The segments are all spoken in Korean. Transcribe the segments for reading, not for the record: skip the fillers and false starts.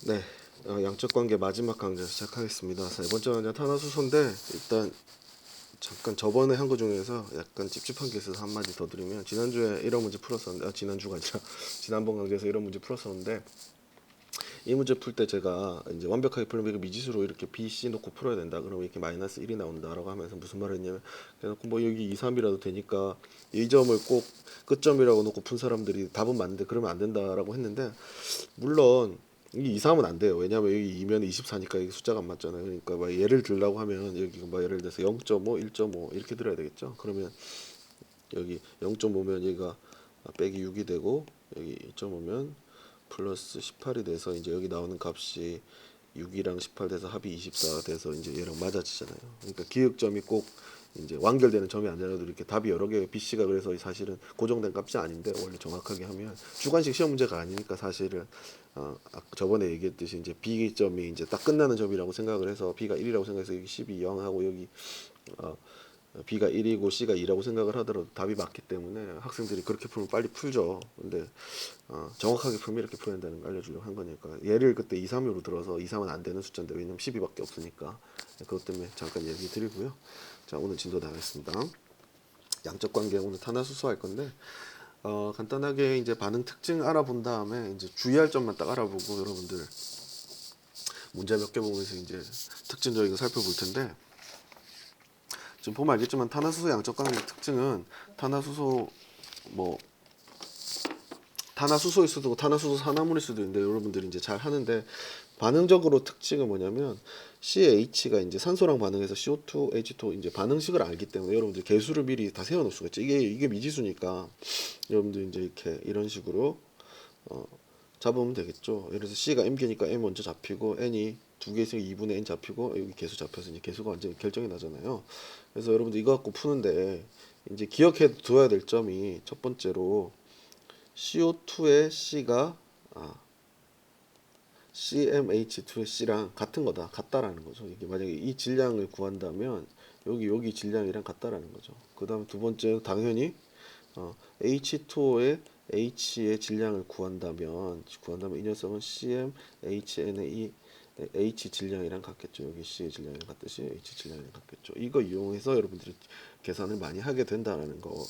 네, 양적 관계 마지막 강좌 시작하겠습니다. 세 번째 강좌 탄화수소인데 일단 잠깐 저번에 한 거 중에서 약간 찝찝한 게 있어서 한마디 더 드리면 지난주에 이런 문제 풀었었는데 지난주가 아니라 지난번 강좌에서 이런 문제 풀었었는데 이 문제 풀 때 제가 이제 완벽하게 풀면 이거 미지수로 이렇게 B, C 놓고 풀어야 된다. 그러면 이렇게 마이너스 1이 나온다라고 하면서 무슨 말을 했냐면 그래놓고 뭐 여기 2, 3이라도 되니까 이 점을 꼭 끝점이라고 놓고 푼 사람들이 답은 맞는데 그러면 안 된다라고 했는데 물론 이게 2, 3은 안 돼요. 왜냐하면 여기 2면 24니까 이게 숫자가 안 맞잖아요. 그러니까 막 예를 들라고 하면 여기 막 예를 들어서 0.5, 1.5 이렇게 들어야 되겠죠. 그러면 여기 0.5면 얘가 빼기 6이 되고 여기 1.5면 플러스 18이 돼서 이제 여기 나오는 값이 6이랑 18 돼서 합이 24 돼서 이제 얘랑 맞아지잖아요. 그러니까 기억점이 꼭 이제 완결되는 점이 아니라도 이렇게 답이 여러 개의 BC가 그래서 사실은 고정된 값이 아닌데 원래 정확하게 하면 주관식 시험 문제가 아니니까 사실은 저번에 얘기했듯이 이제 B점이 이제 딱 끝나는 점이라고 생각을 해서 B가 1이라고 생각해서 여기 12, 0 하고 여기 어, B가 1이고 C가 2라고 생각을 하더라도 답이 맞기 때문에 학생들이 그렇게 풀면 빨리 풀죠. 근데 정확하게 풀면 이렇게 풀어야 된다는 걸 알려주려고 한 거니까 예를 그때 2, 3으로 들어서 2, 3은 안 되는 숫자인데 왜냐면 12밖에 없으니까 그것 때문에 잠깐 얘기 드리고요. 자 오늘 진도 나가겠습니다. 양적 관계 오늘 탄화수소 할 건데 간단하게 이제 반응 특징 알아본 다음에 이제 주의할 점만 딱 알아보고 여러분들 문제 몇 개 보면서 이제 특징적인 거 살펴볼 텐데 지금 보면 알겠지만 탄화수소 양적 관계 특징은 탄화수소 뭐 탄화수소일 수도 있고 탄화수소 산화물일 수도 있는데 여러분들이 이제 잘 하는데 반응적으로 특징은 뭐냐면 CH가 이제 산소랑 반응해서 CO2, H2 이제 반응식을 알기 때문에 여러분들 개수를 미리 다 세워 놓을 수가 있죠. 이게 미지수니까 여러분들 이제 이렇게 이런 식으로 어, 잡으면 되겠죠. 예를 들어서 C가 M개니까 M 먼저 잡히고 N이 두 개 있으니까 2분의 N 잡히고 여기 개수 잡혀서 이제 개수가 완전히 결정이 나잖아요. 그래서 여러분들 이거 갖고 푸는데 이제 기억해 둬야 될 점이 첫 번째로 CO2의 C가 CmH2의 C랑 같은 거다. 같다라는 거죠. 이게 만약에 이 질량을 구한다면 여기 질량이랑 같다라는 거죠. 그 다음 두 번째는 당연히 H2O의 H의 질량을 구한다면 이 녀석은 CmHn의 이 H 질량이랑 같겠죠. 여기 C의 질량이랑 같듯이 H 질량이랑 같겠죠. 이거 이용해서 여러분들이 계산을 많이 하게 된다는 거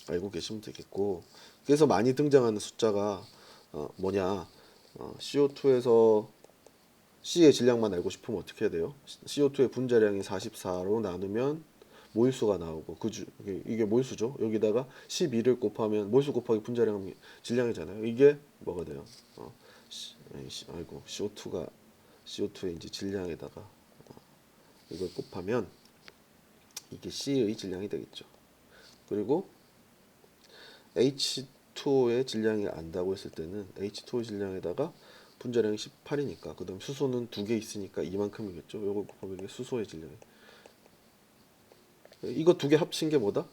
알고 계시면 되겠고 그래서 많이 등장하는 숫자가 뭐냐 CO2에서 C의 질량만 알고 싶으면 어떻게 해야 돼요? CO2의 분자량이 44로 나누면 모일수가 나오고 이게 모일수죠. 여기다가 12를 곱하면 모일수 곱하기 분자량 질량이잖아요. 이게 뭐가 돼요? 아이고 CO2의 이제 질량에다가 이걸 곱하면 이게 C의 질량이 되겠죠. 그리고 H2O의 질량이 안다고 했을 때는 H2O 질량에다가 분자량이 18이니까 그 다음 수소는 두 개 있으니까 이만큼이겠죠. 요걸 곱하면 이게 수소의 질량이 이거 두 개 합친 게 뭐다?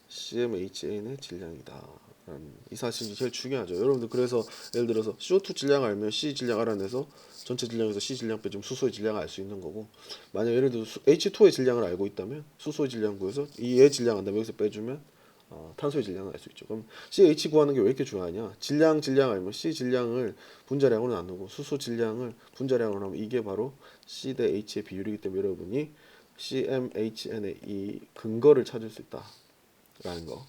CmHn의 질량이다. 이 사실이 제일 중요하죠. 여러분들 그래서 예를 들어서 CO2 질량 알면 C 질량 알아내서 전체 질량에서 C 질량 빼주면 수소의 질량을 알 수 있는 거고 만약 예를 들어서 H2의 질량을 알고 있다면 수소의 질량 구해서 이의 질량 안다면 여기서 빼주면 탄소의 질량을 알 수 있죠. 그럼 CH 구하는 게 왜 이렇게 중요하냐? 질량 알면 C 질량을 분자량으로 나누고 수소 질량을 분자량으로 나누면 이게 바로 C 대 H의 비율이기 때문에 여러분이 CmHn의 이 근거를 찾을 수 있다라는 거.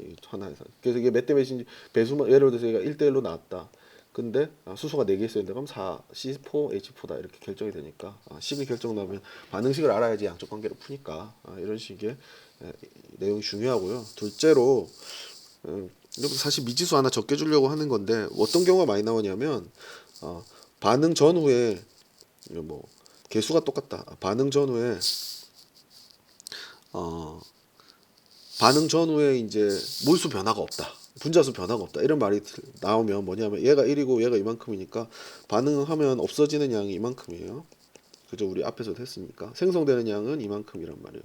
이 하나에서. 그래서 이게 몇 대 몇인지 배수만 예를 들어서 얘가 1대 1로 나왔다. 근데 수소가 4개 있어야 되는데 그럼 4, C4, H4다 이렇게 결정이 되니까 10이 결정 나면 반응식을 알아야지 양적 관계를 푸니까 이런 식의 내용이 중요하고요. 둘째로 여러분 사실 미지수 하나 적게 주려고 하는 건데 어떤 경우가 많이 나오냐면 반응 전후에 뭐 개수가 똑같다. 어, 반응 전후에 이제 몰수 변화가 없다. 분자수 변화가 없다. 이런 말이 나오면 뭐냐면 얘가 1이고 얘가 이만큼이니까 반응하면 없어지는 양이 이만큼이에요. 그죠? 우리 앞에서도 했으니까. 생성되는 양은 이만큼이란 말이에요.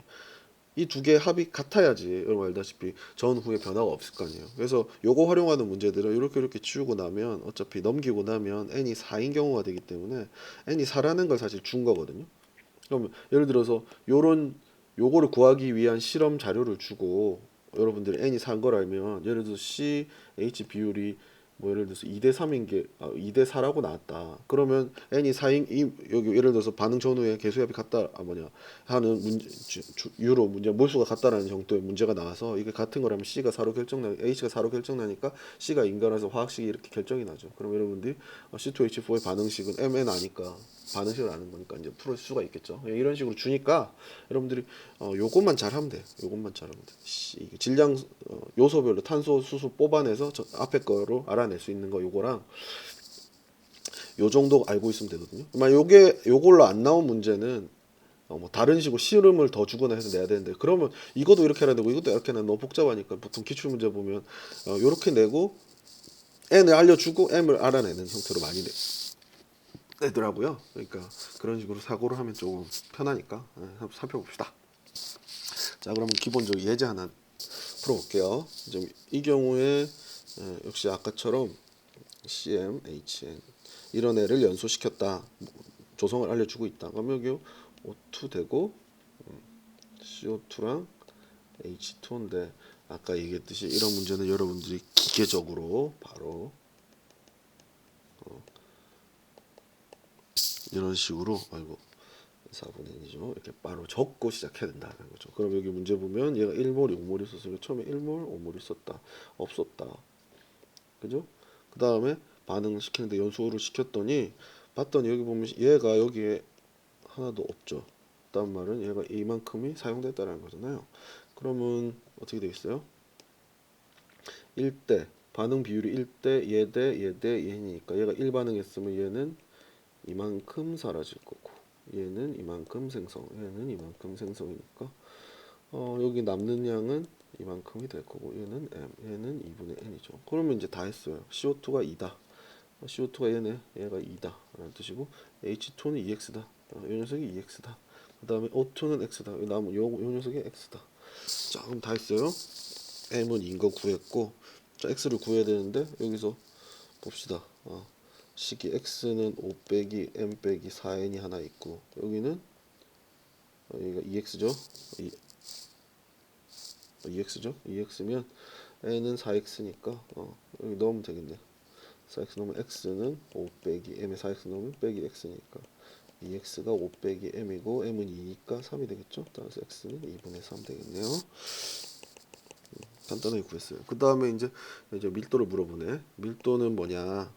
이 두 개의 합이 같아야지 여러분 알다시피 전후에 변화가 없을 거 아니에요. 그래서 요거 활용하는 문제들은 이렇게 치우고 나면 어차피 넘기고 나면 n이 4인 경우가 되기 때문에 n이 4라는 걸 사실 준 거거든요. 그럼 예를 들어서 요거를 구하기 위한 실험 자료를 주고 여러분들이 n이 산 걸 알면 예를 들어서 CH 비율이 뭐 예를 들어서 2대 3인 게 2대 4라고 나왔다. 그러면 n이 4인 여기 예를 들어서 반응 전후에 계수합이 같다 하는 유로 문제 몰수가 같다라는 정도의 문제가 나와서 이게 같은 거라면 C가 4로 H가 4로 결정나니까 C가 인간화서 화학식이 이렇게 결정이 나죠. 그럼 여러분들이 C2H4의 반응식은 Mn 아니까 반응식을 아는 거니까 이제 풀을 수가 있겠죠. 이런 식으로 주니까 여러분들이 요것만 잘하면 돼. 요것만 잘하면 돼. 이게 질량 요소별로 탄소, 수소 뽑아내서 앞에 거로 알아낼 수 있는 거 요거랑 요 정도 알고 있으면 되거든요. 요걸로 안 나온 문제는 뭐 다른 식으로 씨름을 더 주거나 해서 내야 되는데 그러면 이것도 이렇게 해야 되고 이것도 이렇게 해야 너무 복잡하니까 보통 기출 문제 보면 요렇게 내고 n을 알려주고 m을 알아내는 형태로 많이 내더라고요. 그러니까 그런 식으로 사고를 하면 조금 편하니까 한번 살펴봅시다. 자, 그러면 기본적으로 예제 하나 풀어볼게요. 이 경우에 역시 아까처럼 CM, HN 이런 애를 연소시켰다. 조성을 알려주고 있다. 그러면 여기 O2 되고 CO2랑 H2인데 아까 얘기했듯이 이런 문제는 여러분들이 기계적으로 바로 이런 식으로 4분의 1이죠. 이렇게 바로 적고 시작해야 된다는 거죠. 그럼 여기 문제 보면 얘가 1몰, 5몰 있었으니까 처음에 1몰, 5몰 있었다. 없었다. 그죠? 그 다음에 반응을 시키는데 연소를 시켰더니 봤더니 여기 보면 얘가 여기에 하나도 없죠. 그다음 말은 얘가 이만큼이 사용됐다는 거잖아요. 그러면 어떻게 되겠어요? 1대 반응 비율이 1대 얘대 얘니까 얘가 1반응했으면 얘는 이만큼 사라질 거고 얘는 이만큼 생성 얘는 이만큼 생성이니까 여기 남는 양은 이만큼이 될 거고 얘는 M 얘는 2분의 N이죠. 그러면 이제 다 했어요. CO2가 2다. CO2가 얘가 2다 라는 뜻이고 H2는 2X다. 이 녀석이 2X다. 그 다음에 O2는 X다. 요 녀석이 X다. 자, 그럼 다 했어요. M은 인 거 구했고, 자, X를 구해야 되는데 여기서 봅시다. 식이 X는 5 빼기 M 빼기 4N이 하나 있고 여기는 여기가 2X죠. 2X면 N은 4X니까 여기 넣으면 되겠네. 4X 넣으면 X는 5 빼기 M에 4X 넣으면 빼기 X니까 2X가 5 빼기 M이고 M은 2니까 3이 되겠죠. 따라서 X는 2분의 3 되겠네요. 간단하게 구했어요. 그 다음에 이제 밀도를 물어보네. 밀도는 뭐냐?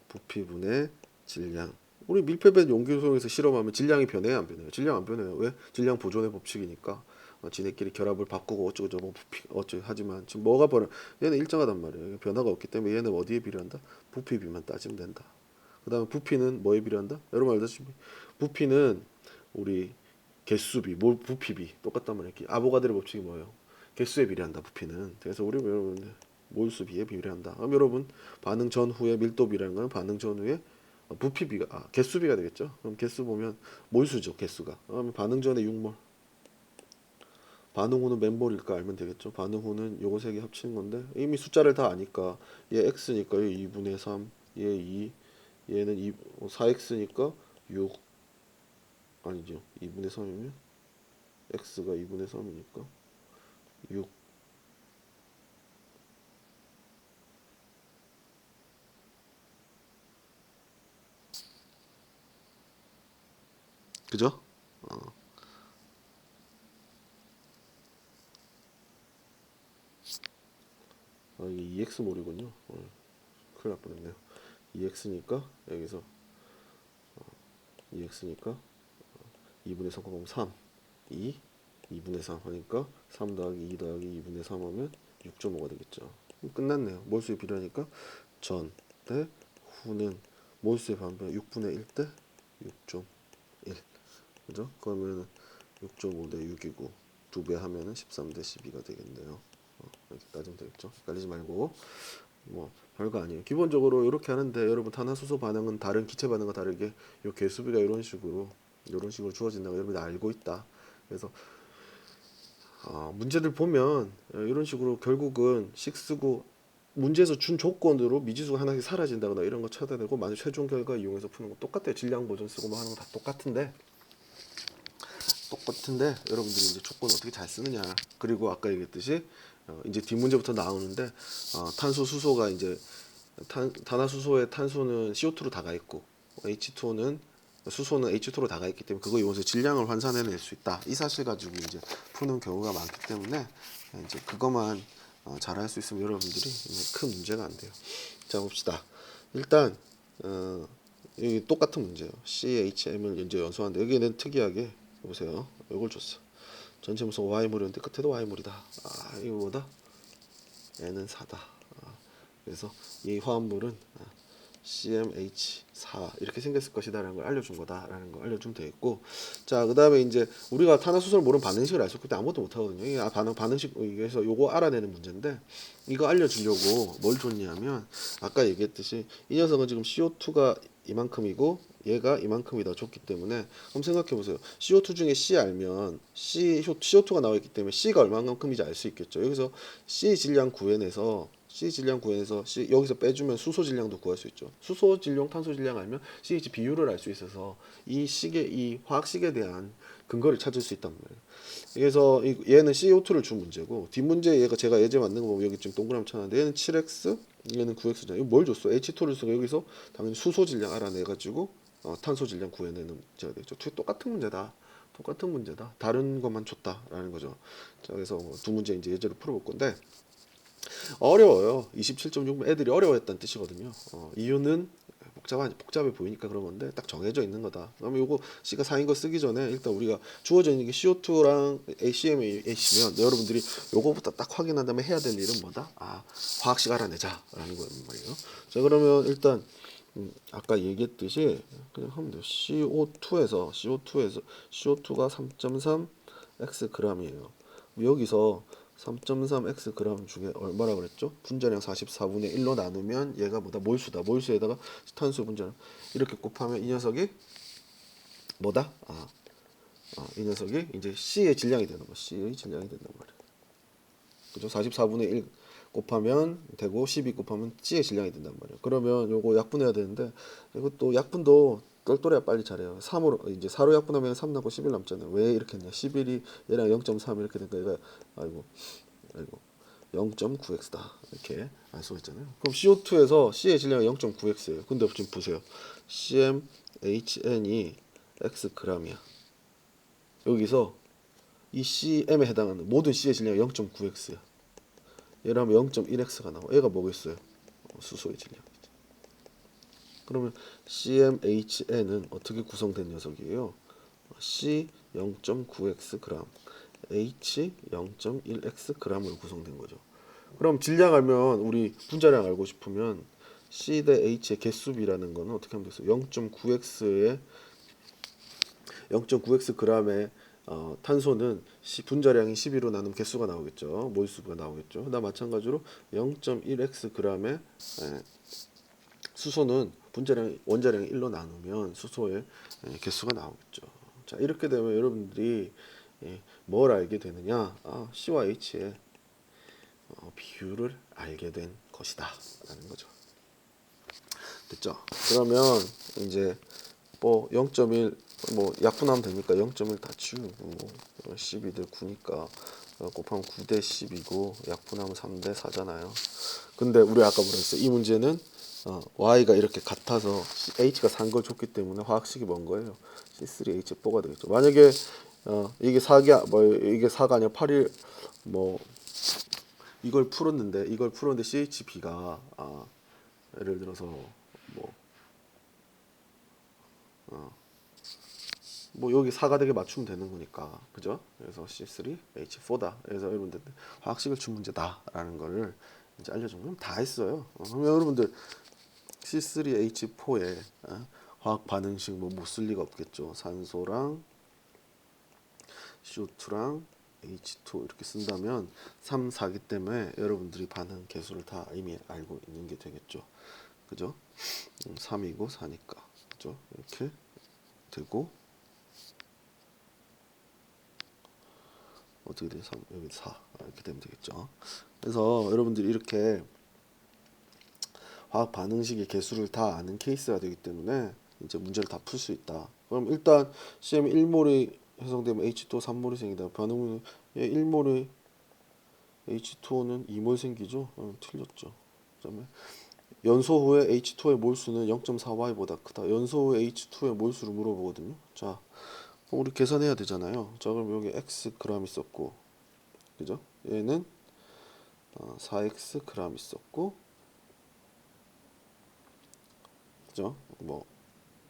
부피분의 질량. 우리 밀폐된 용기 소용에서 실험하면 질량이 변해요, 안 변해요? 질량 안 변해요. 왜? 질량 보존의 법칙이니까. 지네끼리 결합을 바꾸고 어쩌고저쩌고 부피 하지만 지금 뭐가 변해? 얘는 일정하단 말이에요. 변화가 없기 때문에 얘는 어디에 비례한다? 부피비만 따지면 된다. 그 다음에 부피는 뭐에 비례한다? 여러분 알다시피 부피는 우리 개수비, 부피비 똑같단 말이에요. 아보가드로 법칙이 뭐예요? 개수에 비례한다. 부피는. 그래서 우리 여러분 몰수비에 비례한다. 그럼 여러분 반응 전후의 밀도비라는 건 반응 전후의 부피비가 개수비가 되겠죠. 그럼 개수 보면 몰수죠. 개수가. 그러면 반응 전에 6몰. 반응 후는 몇 몰일까 알면 되겠죠. 반응 후는 요거 세 개 합치는 건데 이미 숫자를 다 아니까 얘 x니까 얘 2분의 3, 얘 2, 얘는 4x니까 6 아니죠. 2분의 3이면 x가 2분의 3이니까 6 그죠? 이게 2x 몰이군요. 큰일 날 뻔했네요. 2x니까 여기서 2x니까 2분의 3 곱하면 3 2분의 3 하니까 3 더하기 2 더하기 2분의 3 하면 6.5가 되겠죠. 끝났네요. 몰수에 비례하니까 전 대 후는 몰수의 반비가 6분의 1 대 6.1 그죠? 그러면 6.5 대 6이고 2배 하면은 13 대 12가 되겠네요. 이렇게 따지면 되겠죠. 헷갈리지 말고 뭐 별거 아니에요. 기본적으로 이렇게 하는데 여러분 탄화수소 반응은 다른 기체 반응과 다르게 요 개수비가 이런 식으로 주어진다고 여러분이 알고 있다. 그래서 문제들 보면 이런 식으로 결국은 식 쓰고 문제에서 준 조건으로 미지수가 하나씩 사라진다거나 이런 거 찾아내고 만약 최종 결과 이용해서 푸는 거 똑같아요. 질량 보존 쓰고 뭐 하는 거 다 똑같은데 여러분들이 이제 조건 어떻게 잘 쓰느냐 그리고 아까 얘기했듯이 이제 뒷문제부터 나오는데 탄소 수소가 이제 탄화수소의 탄소는 CO2로 다가 있고 H2는 수소는 H2로 다가 있기 때문에 그거 이용해서 질량을 환산해낼 수 있다. 이 사실 가지고 이제 푸는 경우가 많기 때문에 이제 그것만 잘할 수 있으면 여러분들이 큰 문제가 안 돼요. 자 봅시다. 일단 여기 똑같은 문제예요. CHM을 이제 연소하는데 여기는 특이하게 보세요. 이걸 줬어. 전체 무슨 Y물이었는데 끝에도 Y물이다. 이거 뭐다? N은 4다. 그래서 이 화합물은 CmH4 이렇게 생겼을 것이다라는 걸 알려준 거다라는 거 알려주면 되겠고, 자 그다음에 이제 우리가 탄화수소를 모르는 반응식을 알 수 없기 때문에 아무것도 못 하거든요. 이게 반응식 위해서 요거 알아내는 문제인데 이거 알려주려고 뭘 줬냐면 아까 얘기했듯이 이 녀석은 지금 CO2가 이만큼이고 얘가 이만큼이다 줬기 때문에 한번 생각해 보세요. CO2 중에 C 알면 CO2가 나와 있기 때문에 C가 얼마만큼인지 알 수 있겠죠. 여기서 C 질량 구해내서 여기서 빼주면 수소 질량도 구할 수 있죠. 수소 질량, 탄소 질량 알면 CH 비율을 알 수 있어서 이 화학식에 대한 근거를 찾을 수 있단 말이에요. 그래서 얘는 CO2를 준 문제고 뒷문제 얘가 제가 예제 만든 거 보면 여기 지금 동그라미 쳐놨는데 얘는 7x 얘는 9x잖아. 이거 뭘 줬어? H2를 쓰고 여기서 당연히 수소 질량 알아내가지고 탄소 질량 구해내는 문제가 되죠. 똑같은 문제다. 똑같은 문제다. 다른 것만 줬다라는 거죠. 자, 그래서 두 문제 이제 예제로 풀어볼 건데 어려워요. 27.6번 애들이 어려워했다는 뜻이거든요. 이유는 복잡해 보이니까 그런 건데 딱 정해져 있는 거다. 그러면 요거 C가 4인 거 쓰기 전에 일단 우리가 주어져 있는 게 CO2랑 ACMH면 여러분들이 요거부터 딱 확인한 다음에 해야 될 일은 뭐다? 화학식 알아내자라는 거란 말이에요. 자 그러면 일단 아까 얘기했듯이 그냥 하면 돼요. CO2가 3.3 x g이에요. 여기서 3.3x g 중에 얼마라 그랬죠? 분자량 44분의 1로 나누면 얘가 뭐다? 몰수다. 몰수에다가 탄소 분자량 이렇게 곱하면 이 녀석이 뭐다? 이 녀석이 이제 C의 질량이 되는 거. C의 질량이 된단 말이에요. 그죠? 44분의 1 곱하면 되고 12 곱하면 C의 질량이 된단 말이에요. 그러면 요거 약분해야 되는데 이것도 약분도 똘똘해야 빨리 잘해요. 3으로 이제 4로 약분하면 3 남고 11 남잖아요. 왜 이렇게 했냐? 11이 얘랑 0.3 이렇게 되니까 얘가 아이고 0.9x다 이렇게 알 수가 있잖아요. 그럼 CO2에서 C의 질량이 0.9x예요. 근데 지금 보세요. CmHn이 x g이야. 여기서 이 CM에 해당하는 모든 C의 질량이 0.9x야. 얘를 하면 0.1x가 나와. 얘가 뭐겠어요? 수소의 질량. 그러면 CmHn은 어떻게 구성된 녀석이에요? C 0.9x g, H 0.1x g으로 구성된 거죠. 그럼 질량 알면 우리 분자량 알고 싶으면 C 대 H의 개수비라는 거는 어떻게 하면 되겠어요? 0.9x g의 탄소는 분자량이 12로 나누면 개수가 나오겠죠. 몰수가 나오겠죠. 그다음 마찬가지로 0.1x g의 수소는 원자량이 1로 나누면 수소의 개수가 나오겠죠. 자 이렇게 되면 여러분들이 뭘 알게 되느냐? C와 H의 비율을 알게 된 것이다 라는 거죠. 됐죠? 그러면 이제 뭐 0.1 뭐 약분하면 되니까 0.1 다 치우고 12 대 9니까 곱하면 9 대 10이고 약분하면 3 대 4잖아요. 근데 우리 아까 뭐라 했어요? 이 문제는 Y가 이렇게 같아서 H가 산 걸 줬기 때문에 화학식이 뭔 거예요? C3H4가 되겠죠. 만약에 이게 4가 아니라 8일 뭐 이걸 풀었는데 CHB가 예를 들어서 뭐 여기 4가 되게 맞추면 되는 거니까 그죠? 그래서 C3H4다. 그래서 여러분들 화학식을 준 문제다라는 거를 이제 알려준 거면 다 했어요. 그러면 여러분들 C3H4의 화학 반응식 뭐 못 쓸 리가 없겠죠. 산소랑 CO2랑 H2 이렇게 쓴다면 3, 4기 때문에 여러분들이 반응 개수를 다 이미 알고 있는 게 되겠죠. 그죠? 3이고 4니까. 그죠? 이렇게 되고 어떻게 돼? 3, 여기 4 이렇게 되면 되겠죠. 그래서 여러분들이 이렇게 화학 반응식의 개수를 다 아는 케이스가 되기 때문에 이제 문제를 다 풀 수 있다. 그럼 일단 CM 1몰이 형성되면 H2 3몰이 생긴다. 반응은 1몰이 H2O는 2몰 생기죠? 틀렸죠. 그다음에 연소 후에 H2O의 몰수는 0.4Y보다 크다. 연소 후에 H2O의 몰수를 물어보거든요. 자, 그럼 우리 계산해야 되잖아요. 자, 그럼 여기 X 그램 있었고, 그죠? 얘는 4X 그램 있었고, 그죠? 뭐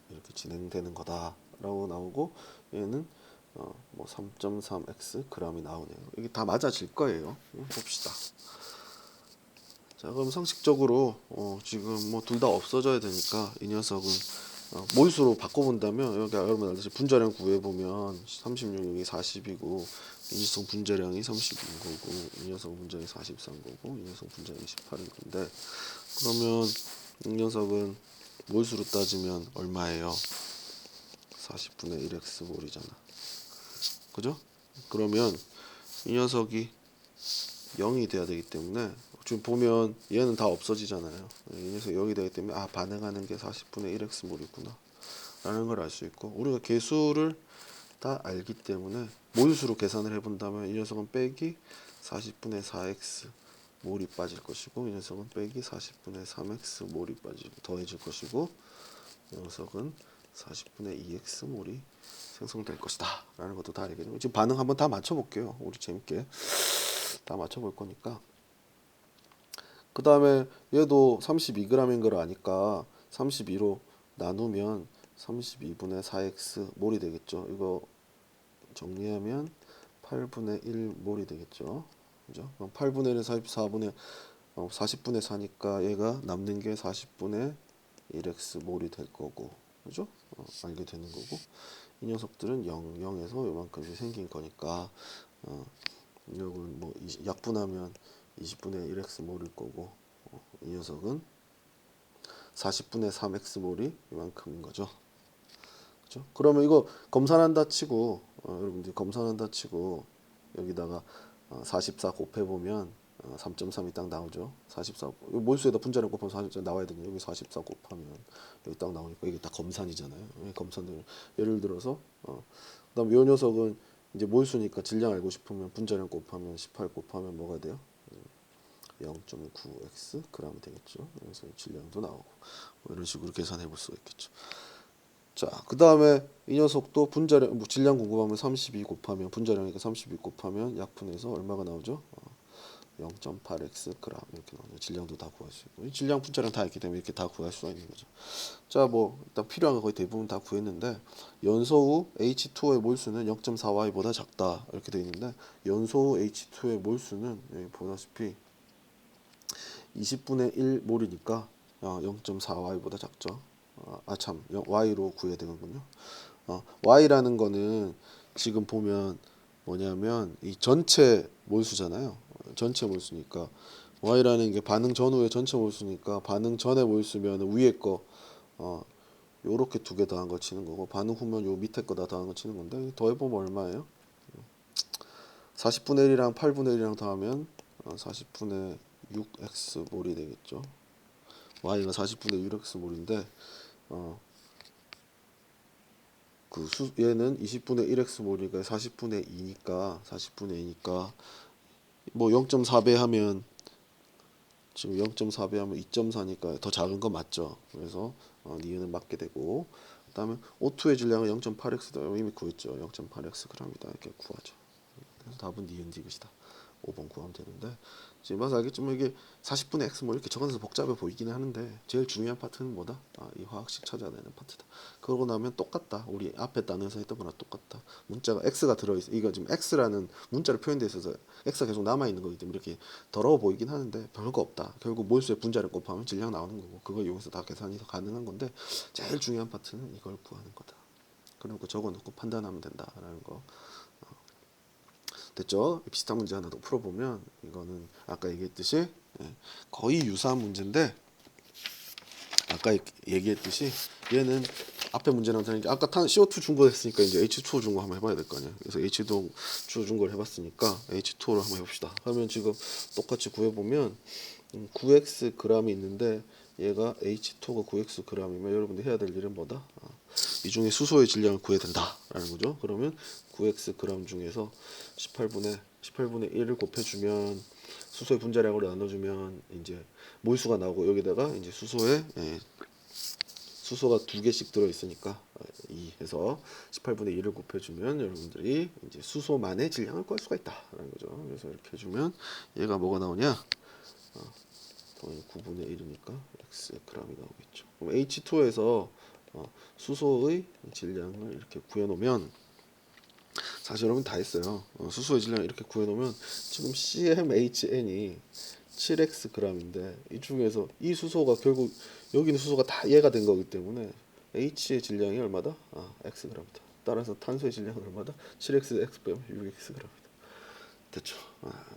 이렇게 진행되는 거다라고 나오고, 얘는 뭐 3.3X 그램이 나오네요. 이게 다 맞아질 거예요. 봅시다. 자, 그럼 상식적으로 지금 뭐 둘 다 없어져야 되니까 이 녀석은 몰수로 바꿔본다면 여기 여러분 알다시피 분자량 구해보면 36 여기 40이고 이 녀석 분자량이 32인 거고 이 녀석 분자량이 43 거고 이 녀석 분자량이 18인 건데 그러면 이 녀석은 몰수로 따지면 얼마예요? 40분의 1x 몰이잖아. 그죠? 그러면 이 녀석이 0이 돼야 되기 때문에 지금 보면 얘는 다 없어지잖아요. 이 녀석 0이 되기 때문에 반응하는 게 40분의 1x 몰이구나 라는 걸 알 수 있고 우리가 개수를 다 알기 때문에 몰수로 계산을 해본다면 이 녀석은 빼기 40분의 4x 몰이 빠질 것이고 이 녀석은 빼기 40분의 3x 몰이 더해질 것이고 이 녀석은 40분의 2x 몰이 생성될 것이다 라는 것도 다 알게 되면 지금 반응 한번 다 맞춰볼게요. 우리 재밌게 다 맞춰볼 거니까. 그 다음에 얘도 32g인 걸 아니까 32로 나누면 32분의 4x 몰이 되겠죠. 이거 정리하면 8분의 1 몰이 되겠죠. 그죠? 그럼 8분의 1은 44분의 40분의 4니까 얘가 남는 게 40분의 1x 몰이 될 거고, 그죠? 알게 되는 거고, 이 녀석들은 0에서 요만큼씩 생긴 거니까, 이건 뭐 약분하면 20분의 1x 몰일 거고, 이 녀석은 40분의 3x 몰이 이만큼인 거죠. 그죠? 그러면 이거 검산한다 치고 여러분들 검산한다 치고 여기다가 44 곱해보면 3.3이 딱 나오죠. 44 몰수에다 분자를 곱하면 44 나와야 되는데 여기 44 곱하면 여기 딱 나오니까 이게 다 검산이잖아요. 검산을 예를 들어서 그다음 요 녀석은 이제 몰수니까 질량 알고 싶으면 분자량 곱하면 18 곱하면 뭐가 돼요? 0.9x 그램 되겠죠. 그래서 질량도 나오고 뭐 이런 식으로 계산해 볼 수가 있겠죠. 자, 그 다음에 이 녀석도 분자량, 뭐 질량 궁금하면 32 곱하면 분자량이니까 32 곱하면 약분해서 얼마가 나오죠? 0.8x 그램 이렇게 나오죠. 질량도 다 구할 수 있고 질량 분자량 다 있기 때문에 이렇게 다 구할 수가 있는 거죠. 자, 뭐 일단 필요한 거 거의 대부분 다 구했는데 연소 후 H2O의 몰수는 0.4Y보다 작다 이렇게 되어 있는데 연소 후 H2O의 몰수는 여기 보다시피 20분의 1 몰이니까 0.4Y보다 작죠. 참, Y로 구해야 되는군요. Y라는 거는 지금 보면 뭐냐면 이 전체 몰수잖아요. 전체 몰수니까 Y라는 게 반응 전후의 전체 몰수니까 반응 전에 몰수면 위에 거 요렇게 두 개 더한 거 치는 거고 반응 후면 요 밑에 거 다 더한 거 치는 건데 더해보면 얼마예요? 40분의 1이랑 8분의 1이랑 더하면 40분의 6x 몰이 되겠죠. Y가 40분의 6x 몰인데 얘는 20분의 1x 몰이니까 40분의 2니까 뭐 0.4배 하면 지금 0.4배 하면 2.4니까 더 작은 거 맞죠. 그래서 니은은 맞게 되고 그다음에 O2의 질량은 0.8x다. 이미 구했죠. 0.8x g이다 이렇게 구하죠. 그래서 답은 니은 디귿이다. 5번 구하면 되는데 지금 봐서 알겠지만 이게 40분의 x 뭐 이렇게 적어서 복잡해 보이기는 하는데 제일 중요한 파트는 뭐다? 이 화학식 찾아야 되는 파트다. 그러고 나면 똑같다. 우리 앞에 단에서 했던 거랑 똑같다. 문자가 x가 들어있어. 이거 지금 x라는 문자로 표현되어 있어서 x가 계속 남아있는 거기 때문에 이렇게 더러워 보이긴 하는데 별거 없다. 결국 몰수의 분자를 곱하면 질량 나오는 거고 그거 이용해서 다 계산이 가능한 건데 제일 중요한 파트는 이걸 구하는 거다. 그리고 적어놓고 판단하면 된다라는 거. 됐죠? 비슷한 문제 하나 더 풀어보면 이거는 아까 얘기했듯이 거의 유사한 문제인데 아까 얘기했듯이 얘는 앞에 문제랑 다른 게 아까 CO2 준 거 했으니까 이제 H2O 준 거 한번 해봐야 될 거 아니야. 그래서 H2O 준 걸 해봤으니까 H2O를 한번 해봅시다. 그러면 지금 똑같이 구해보면 9x g이 있는데 얘가 H2가 9x g이면 여러분들 해야 될 일은 뭐다? 이 중에 수소의 질량을 구해야 된다라는 거죠. 그러면 9x g 중에서 18분의 1을 곱해주면 수소의 분자량으로 나눠주면 이제 몰수가 나오고 여기다가 이제 수소에 수소가 2개씩 들어 있으니까 2 해서 18분의 1을 곱해주면 여러분들이 이제 수소만의 질량을 구할 수가 있다라는 거죠. 그래서 이렇게 해주면 얘가 뭐가 나오냐? 9분의 1이니까 x g이 나오겠죠. 그럼 H2에서 수소의 질량을 이렇게 구해놓으면 사실 여러분 다 했어요. 수소의 질량 이렇게 구해놓으면 지금 CmHn이 7x g인데 이 중에서 이 수소가 결국 여기 있는 수소가 다 얘가 된 거기 때문에 H의 질량이 얼마다? x g이다. 따라서 탄소의 질량은 얼마다? 7x x 빼면 6x g이다. 됐죠.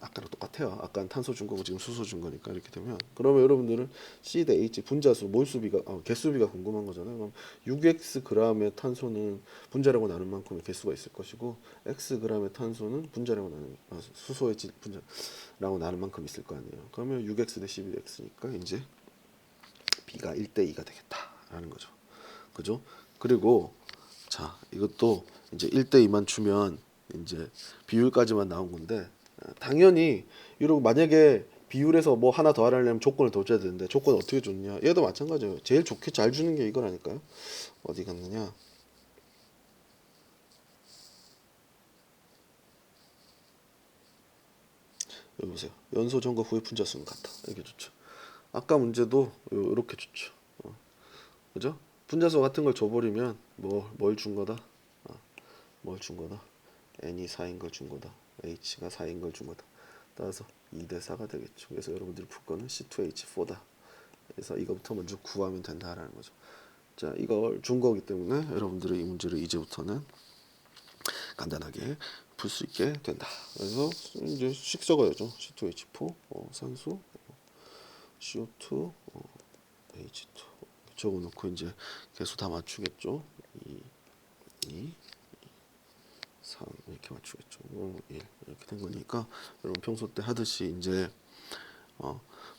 아까랑 똑같아요. 아까는 탄소 준 거고 지금 수소 준 거니까 이렇게 되면 그러면 여러분들은 C 대 H 분자수 몰수비가 개수비가 궁금한 거잖아요. 그럼 6x g의 탄소는 분자량으로 나눈 만큼의 개수가 있을 것이고 x g의 탄소는 분자량으로 나눈 수소의 분자량으로 나눈 만큼 있을 거 아니에요. 그러면 6x 대 12x니까 이제 B가 1대 2가 되겠다라는 거죠. 그죠? 그리고 자 이것도 이제 1대 2만 주면 이제 비율까지만 나온 건데 당연히 이러고 만약에 비율에서 뭐 하나 더 하려면 조건을 더 줘야 되는데 조건 어떻게 줬냐? 얘도 마찬가지예요. 제일 좋게 잘 주는 게 이거라니까요. 어디 갔느냐? 여기 보세요. 연소 전과 후의 분자수는 같다. 이게 좋죠. 아까 문제도 이렇게 좋죠. 그죠? 분자수 같은 걸 줘버리면 뭘 준 거다? 뭘 준 거다? n이 4인 걸 준 거다. h가 4인 걸 준 거다. 따라서 2대 4가 되겠죠. 그래서 여러분들이 풀 거는 C2H4다. 그래서 이거부터 먼저 구하면 된다라는 거죠. 자, 이걸 준 거기 때문에 여러분들이 이 문제를 이제부터는 간단하게 풀 수 있게 된다. 그래서 이제 식 적어야죠. C2H4 산소 CO2 H2 적어놓고 이제 개수 다 맞추겠죠. 2 3 이렇게 맞추겠죠. 1 이렇게 된 거니까 여러분 평소 때 하듯이 이제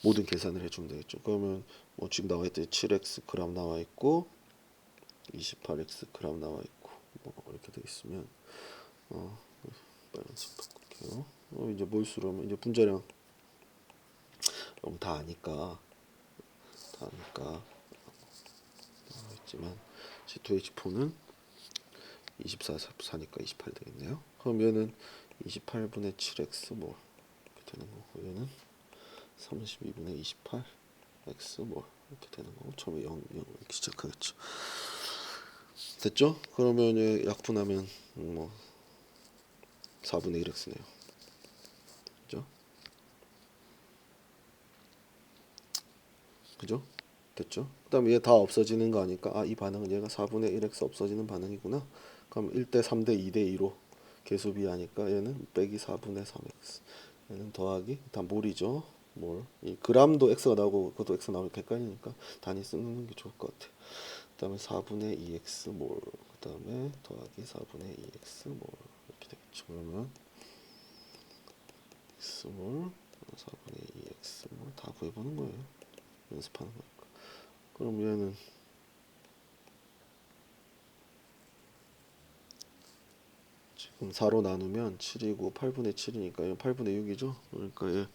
모든 계산을 해주면 되겠죠. 그러면 뭐 지금 나와 있듯이 7x g 나와 있고 28x g 나와 있고 뭐 이렇게 돼 있으면 밸런스 바꿀게요. 이제 몰수로 하면 이제 분자량 다 아니까 나와있지만 C2H4는 24, 4니까 28 되겠네요. 그럼 얘는 28분의 7x 뭐 이렇게 되는 거고 얘는 32분의 28 x 뭐 이렇게 되는 거고 처음에 0 이렇게 시작하겠죠. 됐죠? 그러면 얘 약분하면 뭐 4분의 1x네요. 그죠? 그죠? 됐죠? 그 다음에 얘 다 없어지는 거 아니까 이 반응은 얘가 4분의 1x 없어지는 반응이구나. 그럼 1대 3대 2대 2로 개수비 하니까 얘는 빼기 4분의 3x 얘는 더하기 다 몰이죠. 몰. 이 g도 x가 나오고 그것도 x 나오니까 헷갈리니까 단위 쓰는 게 좋을 것 같아. 그 다음에 4분의 2x 몰. 그 다음에 더하기 4분의 2x 몰. 이렇게 되겠죠. 그러면 x 몰 4분의 2x 몰 다 구해보는 거예요. 연습하는 거니까. 그럼 얘는 지금 4로 나누면 7이고 8분의 7이니까 얘는 8분의 6이죠. 그러니까 얘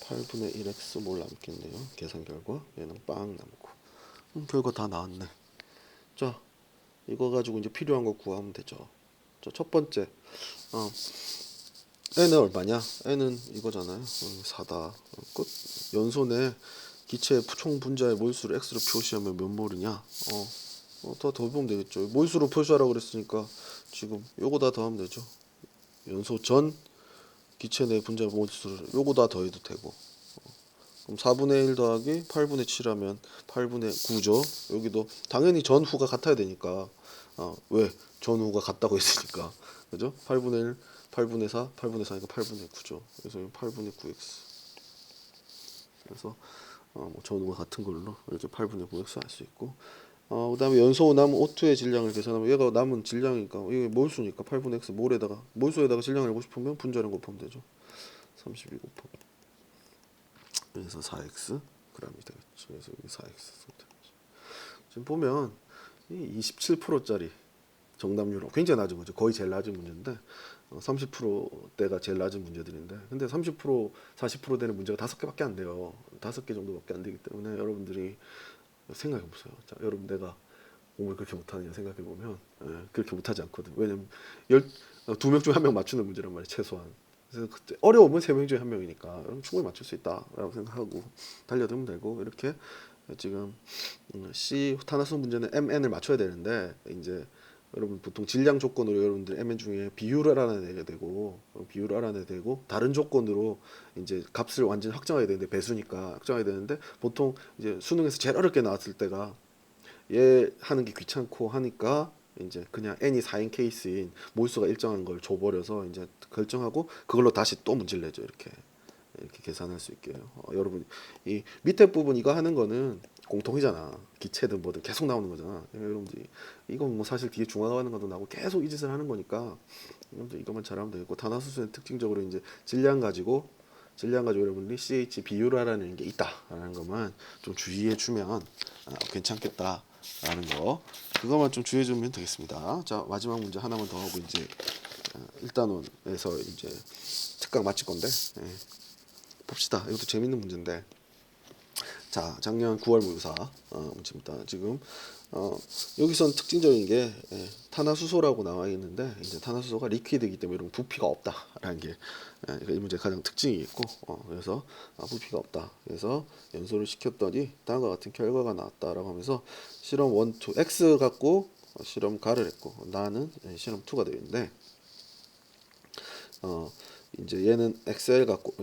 8분의 1x 몰 남겠네요. 계산 결과 얘는 빵 남고 결과 다 나왔네. 자 이거 가지고 이제 필요한 거 구하면 되죠. 자, 첫 번째 n은 얼마냐? n은 이거잖아요. 4다. 끝. 연소 내 기체의 총 분자의 몰수를 x로 표시하면 몇 몰이냐? 더 보면 되겠죠. 몰수로 표시하라고 그랬으니까 지금 요거 다 더하면 되죠. 연소 전 기체 내 분자 몰수를 요거 다 더해도 되고. 그럼 4분의 1 더하기 8분의 7 하면 8분의 9죠. 여기도 당연히 전후가 같아야 되니까. 왜? 전후가 같다고 했으니까. 그죠? 8분의 1, 8분의 4, 8분의 4니까 8분의 9죠. 그래서 8분의 9x. 그래서 뭐 전후가 같은 걸로 이렇게 8분의 9x 할 수 있고 그 다음에 연소 남은 O2의 질량을 계산하면 얘가 남은 질량이니까 이게 몰수니까 8분의 x 몰에다가 몰수에다가 질량을 알고 싶으면 분자량 곱하면 되죠. 32 곱하면 그래서 4x g이 되겠죠. 그래서 여기 4x 쓰면 되겠죠. 지금 보면 이 27%짜리 정답률은 굉장히 낮은 거죠. 거의 제일 낮은 문제인데 30%대가 제일 낮은 문제들인데 근데 30% 40% 되는 문제가 5개밖에 안 돼요. 5개 정도밖에 안 되기 때문에 여러분들이 생각해 보세요. 자, 여러분 내가 공부를 그렇게 못하느냐 생각해 보면 그렇게 못하지 않거든. 왜냐면 2명 중에 1명 맞추는 문제란 말이에요. 최소한. 그래서 그때 어려우면 3명 중에 1명이니까 여러분 충분히 맞출 수 있다라고 생각하고 달려들면 되고 이렇게 지금 C 탄화수 문제는 MN을 맞춰야 되는데 이제 여러분 보통 질량 조건으로 여러분들 MN 중에 비율을 알아내야 되고 비율을 알아내야 되고 다른 조건으로 이제 값을 완전 확정해야 되는데 배수니까 확정해야 되는데 보통 이제 수능에서 제일 어렵게 나왔을 때가 얘 하는 게 귀찮고 하니까 이제 그냥 n이 4인 케이스인 몰수가 일정한 걸 줘버려서 이제 결정하고 그걸로 다시 또 문제를 내죠. 이렇게 계산할 수 있게. 여러분 이 밑에 부분 이거 하는 거는 공통이잖아. 기체든 뭐든 계속 나오는 거잖아. 여러분들이 이건 뭐 사실 뒤에 중화가 하는 것도 나오고 계속 이 짓을 하는 거니까 여러분들 이것만 잘하면 되고 탄화수소는 특징적으로 이제 질량 가지고 여러분들이 CH 비율을 알아내는 게 있다라는 것만 좀 주의해 주면 괜찮겠다라는 거 그것만 좀 주의해 주면 되겠습니다. 자 마지막 문제 하나만 더 하고 이제 1단원에서 이제 특강 마칠 건데 봅시다. 이것도 재밌는 문제인데 자 작년 9월 무사 문제입니다. 지금 여기선 특징적인 게 탄화수소라고 나와 있는데 이제 탄화수소가 리퀴드이기 때문에 이런 부피가 없다라는 게 이 문제 가장 특징이 있고 그래서 부피가 없다. 그래서 연소를 시켰더니 다음과 같은 결과가 나왔다라고 하면서 실험 1, 2 X 갖고 실험 가를 했고 나는 실험 2가 되는데 이제 얘는 X 갖고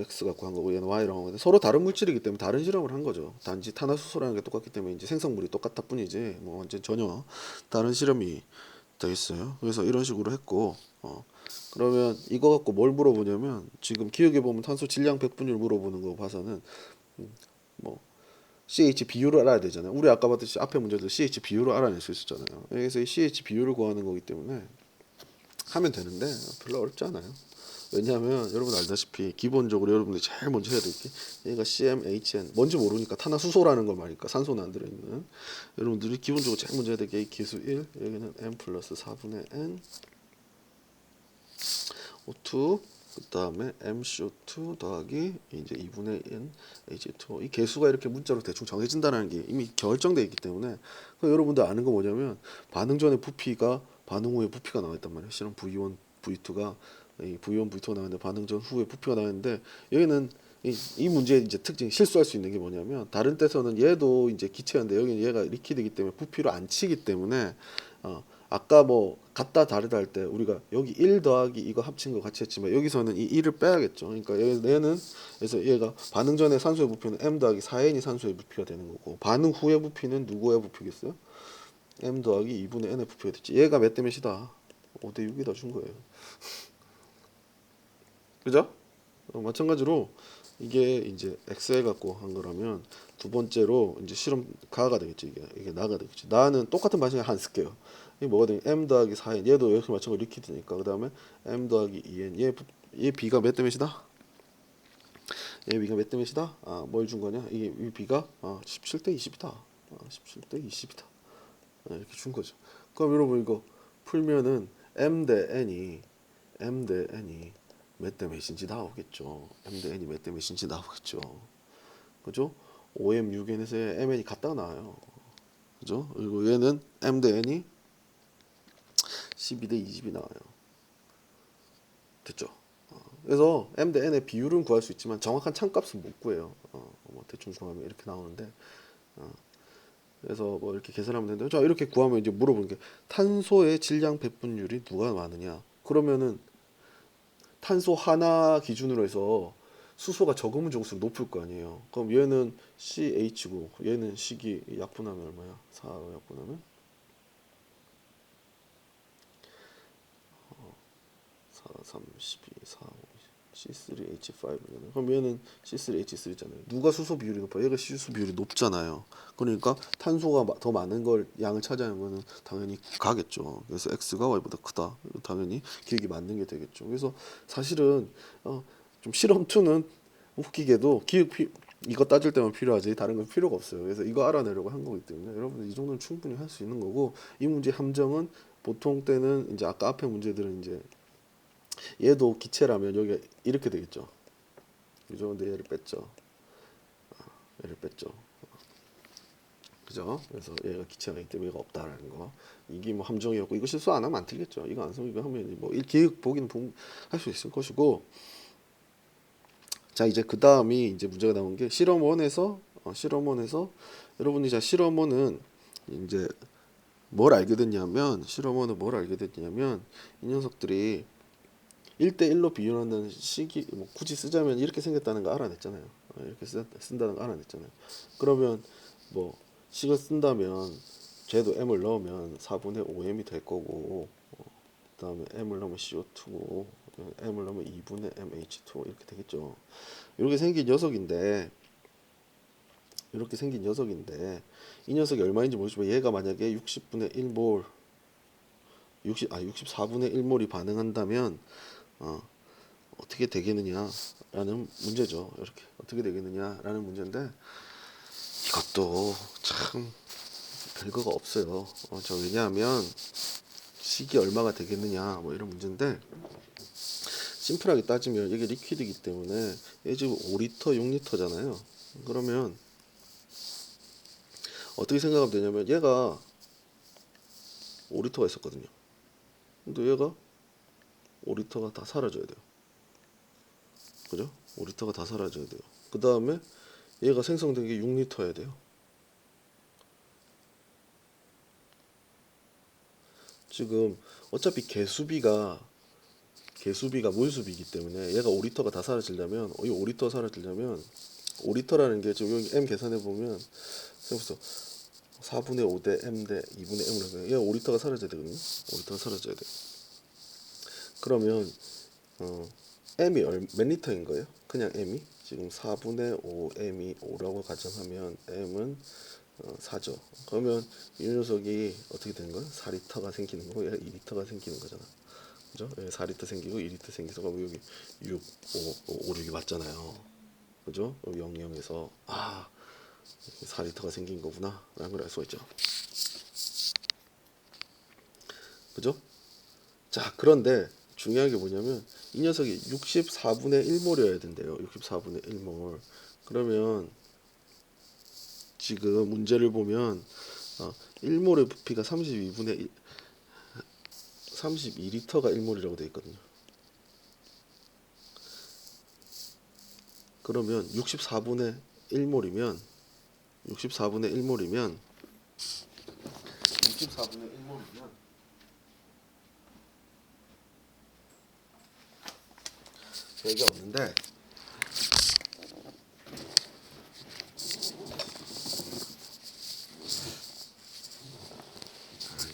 한 거고 얘는 Y라고 한 건데 서로 다른 물질이기 때문에 다른 실험을 한 거죠. 단지 탄화수소라는 게 똑같기 때문에 이제 생성물이 똑같다 뿐이지 뭐 완전 전혀 다른 실험이 돼 있어요. 그래서 이런 식으로 했고 그러면 이거 갖고 뭘 물어보냐면 지금 기억해 보면 탄소 질량 백분율 물어보는 거 봐서는 뭐 CH 비율을 알아야 되잖아요. 우리 아까 봤듯이 앞에 문제도 CH 비율을 알아낼 수 있었잖아요. 그래서 이 CH 비율을 구하는 거기 때문에 하면 되는데 별로 어렵지 않아요. 왜냐하면 여러분 알다시피 기본적으로 여러분들이 제일 먼저 해야 될 게 얘가 CmHn 뭔지 모르니까 탄화수소라는 걸 말이니까 산소는 안 들어있는 여러분들이 기본적으로 제일 먼저 해야 될 게 기수 1 여기는 m 플러스 4분의 n O2 그 다음에 MCO2 더하기 이제 2분의 n H2O 이 개수가 이렇게 문자로 대충 정해진다는 게 이미 결정되어 있기 때문에 여러분들 아는 거 뭐냐면 반응 전에 부피가 반응 후에 부피가 나와 있단 말이에요. 실험 V1, V2가 이 V1, V2가 나왔는데 반응 전 후에 부피가 나왔는데 여기는 이 문제의 이제 특징 실수할 수 있는 게 뭐냐면 다른 때서는 얘도 이제 기체인데 여기는 얘가 리퀴드이기 때문에 부피로 안 치기 때문에 아까 뭐 같다 다르다 할 때 우리가 여기 1 더하기 이거 합친 거 같이 했지만 여기서는 이 1을 빼야겠죠. 그러니까 얘는 그래서 얘가 반응 전에 산소의 부피는 m 더하기 4n이 산소의 부피가 되는 거고 반응 후의 부피는 누구의 부피겠어요? m 더하기 2분의 n의 부피가 됐지. 얘가 몇 대 몇이다? 5대 6이다 준 거예요. 그죠? 마찬가지로 이게 이제 엑셀 갖고 한 거라면 두 번째로 이제 실험 가가 되겠지. 이게 나가 되겠지. 나는 똑같은 방식에 한 쓸게요. 이게 뭐가 되냐? m 더하기 4n 얘도 이렇게 마찬가지로 리퀴드니까 그 다음에 m 더하기 2n 얘 b가 몇 대 몇이다? 얘 b가 몇 대 몇이다? 뭘 준 거냐? 이 b가 17대 20이다. 17대 20이다. 이렇게 준 거죠. 그럼 여러분 이거 풀면은 m 대 n이 몇 대 몇인지 나오겠죠. m 대 n이 몇 대 몇인지 나오겠죠. 그죠? 5m 6n에서 mn이 같다가 나와요. 그죠? 그리고 얘는 m 대 n이 12대 20이 나와요. 됐죠? 그래서 m 대 n의 비율은 구할 수 있지만 정확한 참값은 못 구해요. 뭐 대충 구하면 이렇게 나오는데 그래서 뭐 이렇게 계산하면 되는데 자 이렇게 구하면 이제 물어보는 게 탄소의 질량 배분율이 누가 많으냐? 그러면은 탄소 하나 기준으로 해서 수소가 적으면 적을수록 높을 거 아니에요. 그럼 얘는 CH고 얘는 식이 약분하면 얼마야? 4로 약분하면 4, 3, 12, 4, 5, C3H5잖아요. 그럼 얘는 C3H3잖아요. 누가 수소 비율이 높아요? 얘가 수소 비율이 높잖아요. 그러니까 탄소가 더 많은 걸 양을 차지하는 거는 당연히 가겠죠. 그래서 X가 Y보다 크다. 당연히 기억이 맞는 게 되겠죠. 그래서 사실은 좀 실험 2는 웃기게도 이거 따질 때만 필요하지 다른 건 필요가 없어요. 그래서 이거 알아내려고 한 거기 때문에 여러분들 이 정도는 충분히 할 수 있는 거고 이 문제 함정은 보통 때는 이제 아까 앞에 문제들은 이제 얘도 기체라면 여기 이렇게 되겠죠. 그죠? 근데 얘를 뺐죠. 얘를 뺐죠. 그죠? 그래서 얘가 기체가 때문에 얘가 없다라는 거. 이게 뭐 함정이었고 이거 실수 안 하면 안 틀리겠죠. 이거 안 쓰면 이거 하면 뭐 기획 보기는 할 수 있을 것이고. 자 이제 그 다음이 이제 문제가 나온 게 실험 1에서 실험 1에서 여러분이 자 실험 1은 이제 뭘 알게 됐냐면 실험 1은 뭘 알게 됐냐면 이 녀석들이 1대1로 비교한다는 식이 뭐 굳이 쓰자면 이렇게 생겼다는 거 알아냈잖아요. 이렇게 쓴다는 거 알아냈잖아요. 그러면 뭐 식을 쓴다면 쟤도 m을 넣으면 4분의 5m이 될 거고 그다음에 m을 넣으면 CO2고 m을 넣으면 2분의 mH2 이렇게 되겠죠. 이렇게 생긴 녀석인데 이 녀석이 얼마인지 모르지만 얘가 만약에 60분의 1몰 64분의 1몰이 반응한다면 어떻게 되겠느냐라는 문제죠. 이렇게 어떻게 되겠느냐라는 문제인데 이것도 참 별거가 없어요. 왜냐하면 식이 얼마가 되겠느냐 뭐 이런 문제인데 심플하게 따지면 이게 리퀴드이기 때문에 얘 지금 5리터, 6리터잖아요. 그러면 어떻게 생각하면 되냐면 얘가 5리터가 있었거든요. 근데 얘가 5리터가 다 사라져야 돼요. 그죠? 5리터가 다 사라져야 돼요. 그 다음에 얘가 생성된 게 6리터여야 돼요. 지금 어차피 개수비가 몰수비이기 때문에 얘가 5리터가 다 사라지려면 이 5리터 사라지려면 5리터라는 게 지금 여기 m 계산해 보면 생각해서 4분의 5 대 m 대 2분의 m을 하면 얘가 5리터가 사라져야 되거든요. 5리터가 사라져야 돼. 그러면 m이 몇 리터인 거예요? 그냥 m이 지금 4분의 5 m이 5라고 가정하면 m은 4죠. 그러면 이 녀석이 어떻게 되는 거야? 4리터가 생기는 거고 얘가 2리터가 생기는 거잖아. 그죠? 4리터 생기고 2리터 생기서 그럼 여기 6, 5, 6이 맞잖아요. 그죠? 0, 0에서 4리터가 생긴 거구나 라는 걸 알 수가 있죠. 그죠? 자 그런데 중요한 게 뭐냐면 이 녀석이 64분의 1몰이어야 된대요. 64분의 1몰. 그러면 지금 문제를 보면 1몰의 부피가 32리터가 1몰이라고 되어 있거든요. 그러면 64분의 1몰이면 64분의 1몰이면 별게 없는데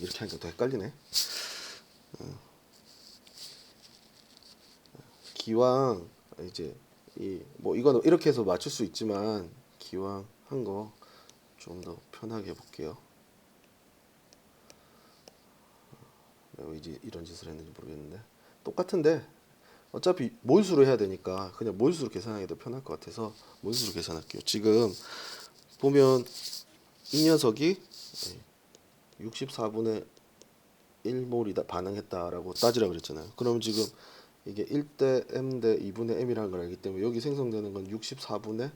이렇게 하니까 더 헷갈리네. 기왕 이제 이거는 이렇게 해서 맞출 수 있지만 기왕 한 거 좀 더 편하게 해볼게요. 왜 이제 이런 짓을 했는지 모르겠는데 똑같은데 어차피 몰수로 해야 되니까 그냥 몰수로 계산하기 더 편할 것 같아서 몰수로 계산할게요. 지금 보면 이 녀석이 64분의 1몰이다 반응했다라고 따지라 그랬잖아요. 그럼 지금 이게 1대 m 대 2분의 m이라는 걸 알기 때문에 여기 생성되는 건 64분의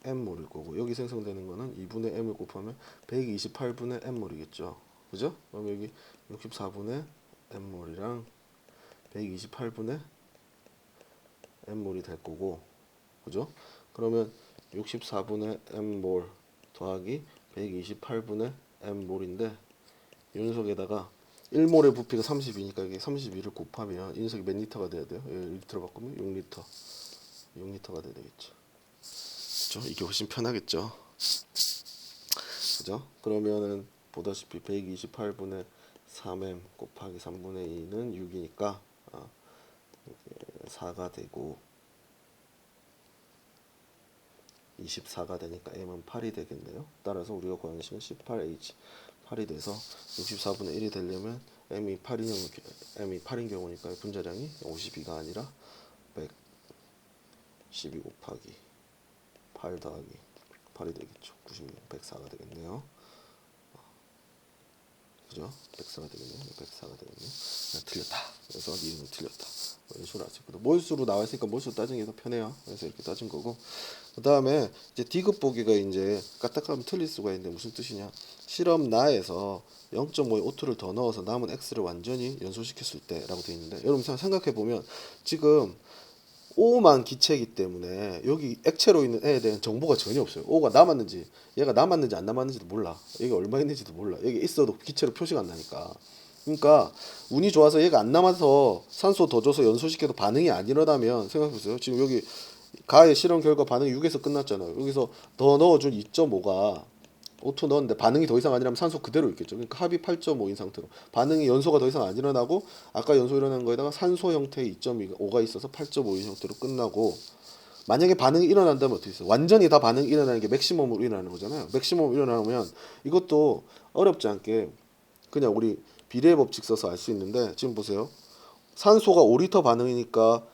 m몰일 거고 여기 생성되는 거는 2분의 m을 곱하면 128분의 m몰이겠죠. 그죠? 그럼 여기 64분의 m몰이랑 128분의 m몰이 될 거고 그죠? 그러면 64분의 m몰 더하기 128분의 m몰인데 이 녀석에다가 1몰의 부피가 32니까 이게 32를 곱하면 이 녀석이 몇 리터가 돼야 돼요? 1리터로 바꾸면 6리터 6리터가 돼야 되겠죠. 그죠? 이게 훨씬 편하겠죠. 그죠? 그러면은 보다시피 128분의 3m 곱하기 3분의 2는 6이니까 4가 되고 24가 되니까 m은 8이 되겠네요. 따라서 우리가 구하는 식은 18H 8이 돼서 64분의 1이 되려면 m이 8인 경우니까 분자량이 52가 아니라 112 곱하기 8 더하기 8이 되겠죠. 96, 104가 되겠네요. 그죠? 104가 되겠네요. 104가 되겠네요. 틀렸다. 그래서 니은은 틀렸다. 이런 식으로 할 수 있거든. 몰수로 나와 있으니까 몰수 따지는 게 더 편해요. 그래서 이렇게 따진 거고. 그 다음에 이제 디귿 보기가 이제 까딱하면 틀릴 수가 있는데 무슨 뜻이냐? 실험 나에서 0.5의 O2를 더 넣어서 남은 X를 완전히 연소시켰을 때라고 되어 있는데 여러분 생각해 보면 지금 O만 기체이기 때문에 여기 액체로 있는 E에 대한 정보가 전혀 없어요. O가 남았는지 얘가 남았는지 안 남았는지도 몰라. 얘가 얼마 있는지도 몰라. 여기 있어도 기체로 표시가 안 나니까. 그러니까 운이 좋아서 얘가 안 남아서 산소 더 줘서 연소시켜도 반응이 안 일어나면 생각해보세요. 지금 여기 가의 실험 결과 반응이 6에서 끝났잖아요. 여기서 더 넣어준 2.5가 O2 넣었는데 반응이 더 이상 아니라면 산소 그대로 있겠죠. 그러니까 합이 8.5인 상태로 반응이 연소가 더 이상 안 일어나고 아까 연소 일어난 거에다가 산소 형태의 2.5가 있어서 8.5인 형태로 끝나고 만약에 반응이 일어난다면 어떻게 있어요? 완전히 다 반응이 일어나는 게 맥시멈으로 일어나는 거잖아요. 맥시멈으로 일어나면 이것도 어렵지 않게 그냥 우리 비례 법칙 써서 알 수 있는데 지금 보세요. 산소가 5리터 반응이니까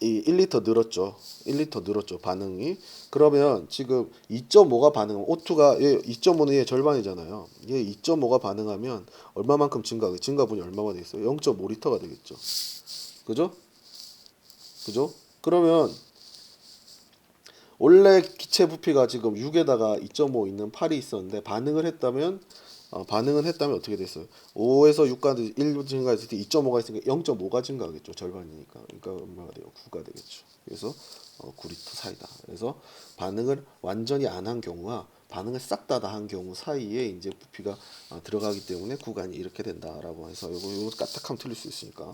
이 1리터 늘었죠. 1리터 늘었죠. 반응이. 그러면 지금 2.5가 반응하면 O2가 얘 2.5는 얘 절반이잖아요. 얘 2.5가 반응하면 얼마만큼 증가분이 얼마가 되겠어요? 0.5리터가 되겠죠. 그죠? 그죠? 그러면 원래 기체 부피가 지금 6에다가 2.5 있는 8이 있었는데 반응을 했다면 어떻게 됐어요? 5에서 6까지 1 증가했을 때 2.5가 있으니까 0.5가 증가하겠죠. 절반이니까. 그러니까 얼마가 돼요? 9가 되겠죠. 그래서 9리터 사이다. 그래서 반응을 완전히 안 한 경우와 반응을 싹 다 한 경우 사이에 이제 부피가 들어가기 때문에 구간이 이렇게 된다라고 해서 요거 까딱하면 틀릴 수 있으니까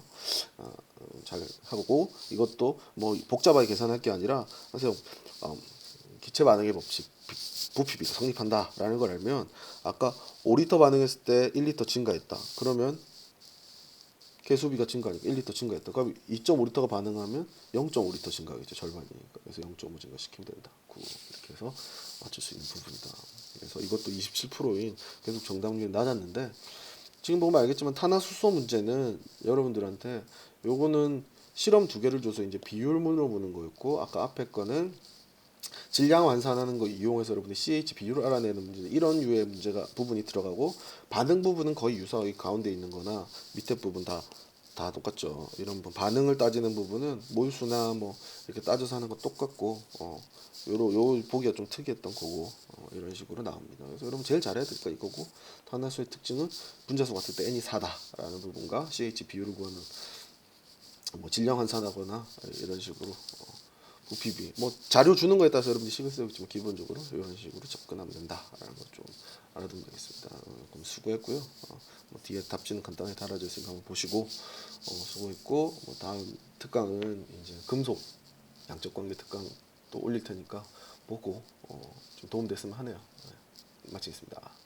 잘 하고 이것도 뭐 복잡하게 계산할 게 아니라 사실 기체 반응의 법칙 부피비가 성립한다라는 걸 알면 아까 5리터 반응했을 때 1리터 증가했다. 그러면 개수비가 증가하니까 1리터 증가했다. 그럼 2.5리터가 반응하면 0.5리터 증가하겠죠. 절반이니까. 그래서 0.5 증가시키면 된다. 이렇게 해서 맞출 수 있는 부분이다. 그래서 이것도 27%인 계속 정답률이 낮았는데 지금 보면 알겠지만 탄화수소 문제는 여러분들한테 요거는 실험 두 개를 줘서 이제 비율 물어보는 거였고 아까 앞에 거는 질량 환산하는 거 이용해서 여러분이 CH 비율을 알아내는 문제 이런 유의 문제가 부분이 들어가고 반응 부분은 거의 유사하게 가운데 있는 거나 밑에 부분 다 똑같죠. 이런 반응을 따지는 부분은 몰수나 뭐 이렇게 따져서 하는 거 똑같고 요 보기가 좀 특이했던 거고 이런 식으로 나옵니다. 그래서 여러분 제일 잘해야 될 거 이거고 탄화수의 특징은 분자수 같을 때 n이 4다라는 부분과 CH 비율을 구하는 뭐 질량 환산하거나 이런 식으로 부피비 뭐 자료 주는 거에 따라서 여러분들이 신경 쓰겠지만 기본적으로 이런 식으로 접근하면 된다라는 걸 좀 알아두면 되겠습니다. 그럼 수고했고요. 뭐 뒤에 답지는 간단하게 달아져 있으니까 한번 보시고 수고했고 뭐 다음 특강은 이제 금속 양적 관계 특강 또 올릴 테니까 보고 좀 도움 됐으면 하네요. 네, 마치겠습니다.